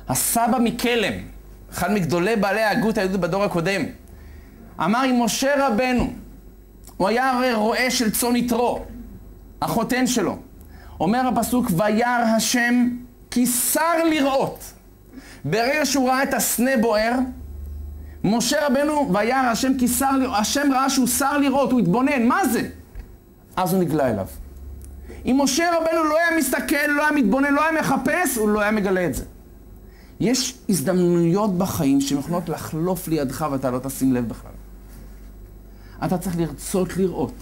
הסבא מקלם, אחד מגדולי בעלי ההגות היהודית בדור הקודם, אמר עם משה רבנו, הוא היה הרי רועה של צאן יתרו, החותן שלו. אומר הפסוק, וירא השם כי שר לראות. ברגע שהוא ראה את הסנה בוער, משה רבנו, וירא השם כי שר לראות, השם ראה שהוא שר לראות, הוא התבונן, מה זה? אז הוא נגלה אליו. אם משה רבנו לא היה מסתכל, לא היה מתבונן, לא היה מחפש, הוא לא היה מגלה את זה. יש הזדמנויות בחיים שיכולות לחלוף לידך ואתה לא תשים לב בכלל. אתה צריך לרצות לראות,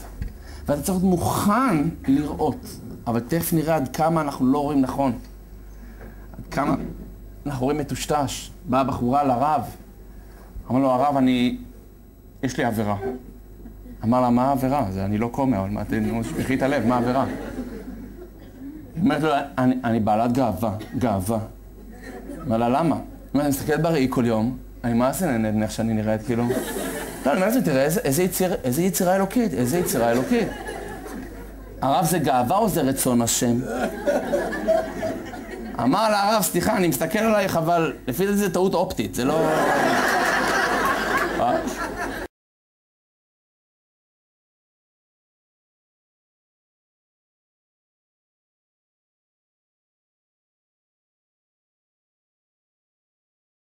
ואתה צריך להיות מוכן לראות, אבל תכף נראה עד כמה אנחנו לא רואים נכון. עד כמה אנחנו רואים מטושטש. באה בחורה לרב, אמר לו, הרב, יש לי עבירה. אמר לה, מה העבירה? זה אני לא קומע, אבל מה, תשפכי את הלב, מה העבירה? היא אומרת לו, אני בעלת גאווה. אמר לה, למה? אני מסתכלת בראי כל יום, אני מה זה נהנה איך שאני נראית, כאילו? לא, אני אומרת, תראה, איזה יצירה אלוקית, איזה יצירה אלוקית. הרב, זה גאווה או זה רצון השם? אמר לה, הרב, סליחה, אני מסתכל עלייך, אבל לפי זה טעות אופטית, זה לא...